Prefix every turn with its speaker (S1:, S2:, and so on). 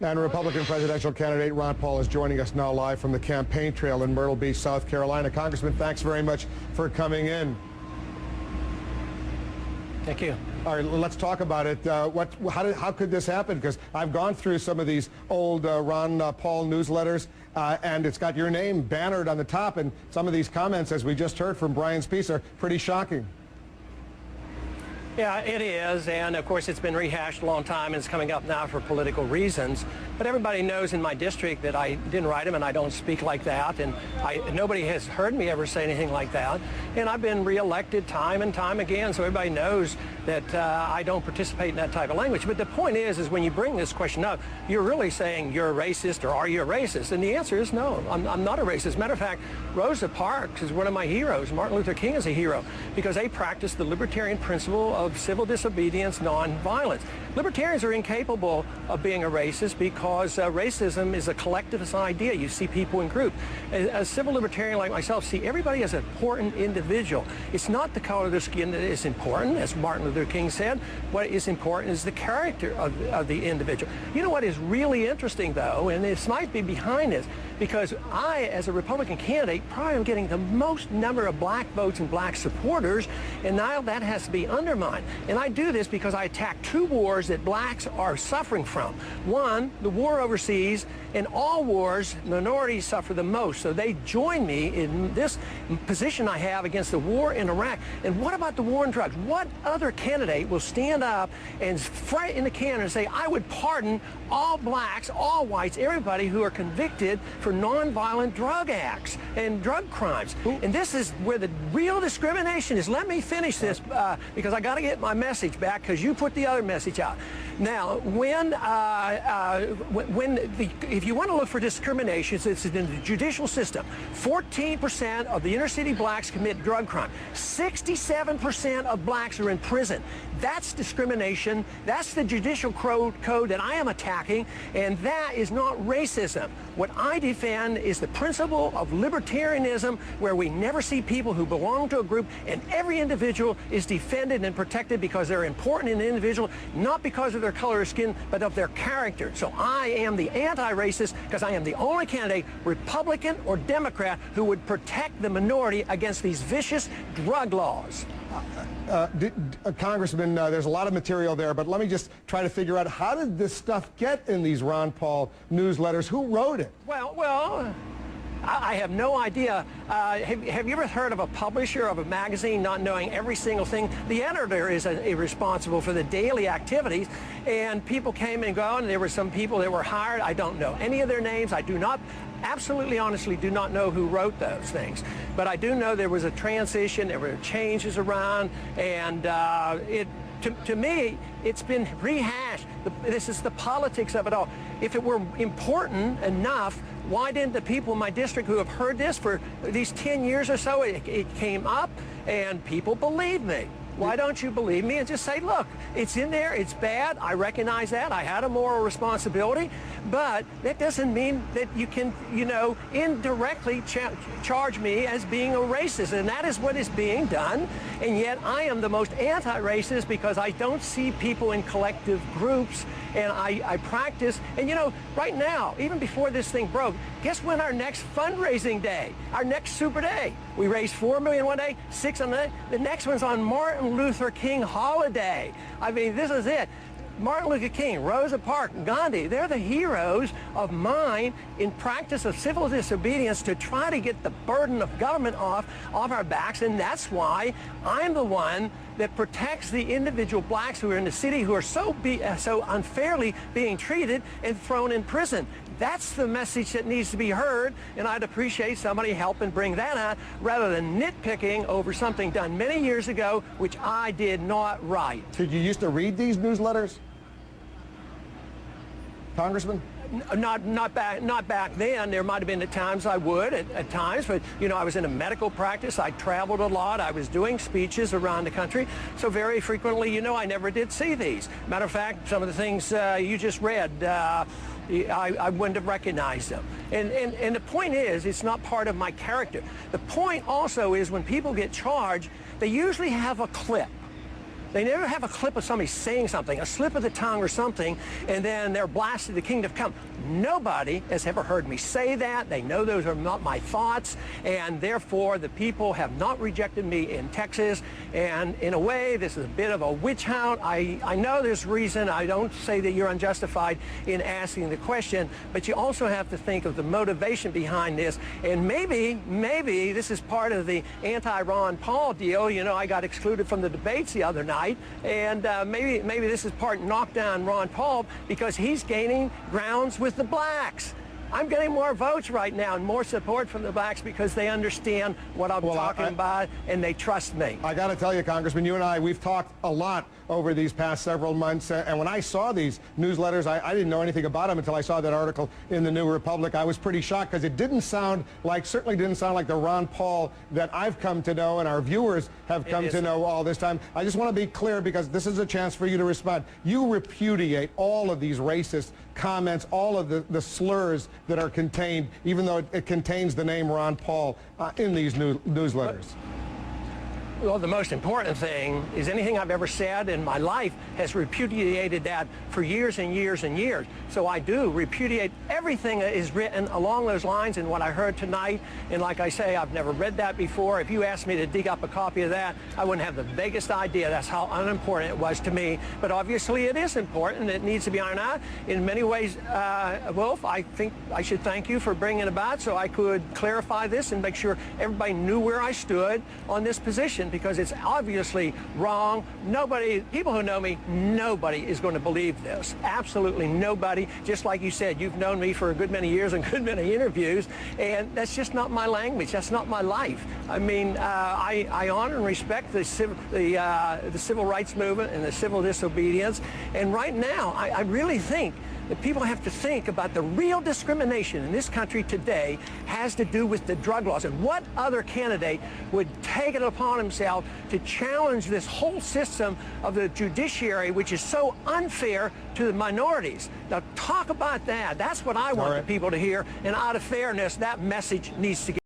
S1: And Republican presidential candidate Ron Paul is joining us now live from the campaign trail in Myrtle Beach, South Carolina. Congressman, thanks very much for coming in.
S2: Thank you.
S1: All right, let's talk about it. How could this happen? Because I've gone through some of these old Ron Paul newsletters, and it's got your name bannered on the top, and some of these comments, as we just heard from Brian's piece, are pretty shocking.
S2: Yeah, it is, and of course it's been rehashed a long time and it's coming up now for political reasons. But everybody knows in my district that I didn't write them and I don't speak like that, and nobody has heard me ever say anything like that. And I've been reelected time and time again, so everybody knows that I don't participate in that type of language. But the point is when you bring this question up, you're really saying you're a racist, or are you a racist? And the answer is no, I'm not a racist. Matter of fact, Rosa Parks is one of my heroes. Martin Luther King is a hero because they practice the libertarian principle of civil disobedience, nonviolence. Libertarians are incapable of being a racist because racism is a collectivist idea. You see people in groups. A civil libertarian like myself see everybody as an important individual. It's not the color of their skin that is important, as Martin Luther King said. What is important is the character of the individual. You know what is really interesting, though, and this might be behind this, because I, as a Republican candidate, probably am getting the most number of black votes and black supporters, and now that has to be undermined. And I do this because I attack two wars that blacks are suffering from. One, the war overseas. In all wars, minorities suffer the most. So they join me in this position I have against the war in Iraq. And what about the war on drugs? What other candidate will stand up and fight in the can and say, I would pardon all blacks, all whites, everybody who are convicted for nonviolent drug acts and drug crimes? And this is where the real discrimination is. Let me finish this because I got to get my message back, because you put the other message out. Now, if you want to look for discrimination, it's in the judicial system. 14% of the inner city blacks commit drug crime. 67% of blacks are in prison. That's discrimination. That's the judicial code that I am attacking, and that is not racism. What I defend is the principle of libertarianism, where we never see people who belong to a group, and every individual is defended and protected because they're important in the individual, not because of their color of skin, but of their character. So I am the anti-racist because I am the only candidate, Republican or Democrat, who would protect the minority against these vicious drug laws.
S1: Congressman, there's a lot of material there, but let me just try to figure out, how did this stuff get in these Ron Paul newsletters? Who wrote it?
S2: Well, I have no idea. Have you ever heard of a publisher of a magazine not knowing every single thing? The editor is responsible for the daily activities, and people came and go, and there were some people that were hired. I don't know any of their names. I do not, absolutely honestly, do not know who wrote those things. But I do know there was a transition, there were changes around, and to me, it's been rehashed. This is the politics of it all. If it were important enough, why didn't the people in my district who have heard this for these 10 years or so, it came up and people believe me? Why don't you believe me and just say, look, it's in there, it's bad, I recognize that, I had a moral responsibility, but that doesn't mean that you can, indirectly charge me as being a racist, and that is what is being done. And yet I am the most anti-racist because I don't see people in collective groups, and I practice. And right now, even before this thing broke, guess when our next fundraising day, our next super day? We raised $4 million one day, $6 million on the day. The next one's on Martin Luther King holiday. I mean, this is it. Martin Luther King, Rosa Parks, Gandhi, they're the heroes of mine in practice of civil disobedience to try to get the burden of government off our backs, and that's why I'm the one that protects the individual blacks who are in the city who are so unfairly being treated and thrown in prison. That's the message that needs to be heard, and I'd appreciate somebody helping bring that out rather than nitpicking over something done many years ago, which I did not write.
S1: Did you used to read these newsletters, Congressman?
S2: Not back then. There might have been at times I would, at times, but I was in a medical practice. I traveled a lot. I was doing speeches around the country, so very frequently, I never did see these. Matter of fact, some of the things you just read, I wouldn't have recognized them. And the point is, it's not part of my character. The point also is, when people get charged, they usually have a clip. They never have a clip of somebody saying something, a slip of the tongue or something, and then they're blasted the kingdom come. Nobody has ever heard me say that. They know those are not my thoughts, and therefore the people have not rejected me in Texas. And in a way, this is a bit of a witch hunt. I know there's reason. I don't say that you're unjustified in asking the question, but you also have to think of the motivation behind this. And maybe this is part of the anti-Ron Paul deal. You know, I got excluded from the debates the other night, and maybe this is part knock down Ron Paul because he's gaining grounds with the blacks. I'm getting more votes right now and more support from the blacks because they understand what I'm talking about and they trust me.
S1: I got to tell you, Congressman, you and I, we've talked a lot over these past several months, and when I saw these newsletters, I didn't know anything about them until I saw that article in the New Republic. I was pretty shocked because it certainly didn't sound like the Ron Paul that I've come to know and our viewers have come to know all this time. I just want to be clear because this is a chance for you to respond. You repudiate all of these racist comments, all of the slurs that are contained, even though it contains the name Ron Paul in these newsletters.
S2: Well, the most important thing is anything I've ever said in my life has repudiated that for years and years and years. So I do repudiate everything that is written along those lines and what I heard tonight. And like I say, I've never read that before. If you asked me to dig up a copy of that, I wouldn't have the vaguest idea. That's how unimportant it was to me. But obviously it is important. It needs to be ironed out. In many ways, Wolf, I think I should thank you for bringing it about so I could clarify this and make sure everybody knew where I stood on this position, because it's obviously wrong. People who know me, nobody is going to believe this. Absolutely nobody. Just like you said, you've known me for a good many years and good many interviews, and that's just not my language. That's not my life. I mean, I honor and respect the civil rights movement and the civil disobedience, and right now, I really think that people have to think about the real discrimination in this country today has to do with the drug laws. And what other candidate would take it upon himself to challenge this whole system of the judiciary, which is so unfair to the minorities? Now, talk about that. That's what I want the people to hear. And out of fairness, that message needs to get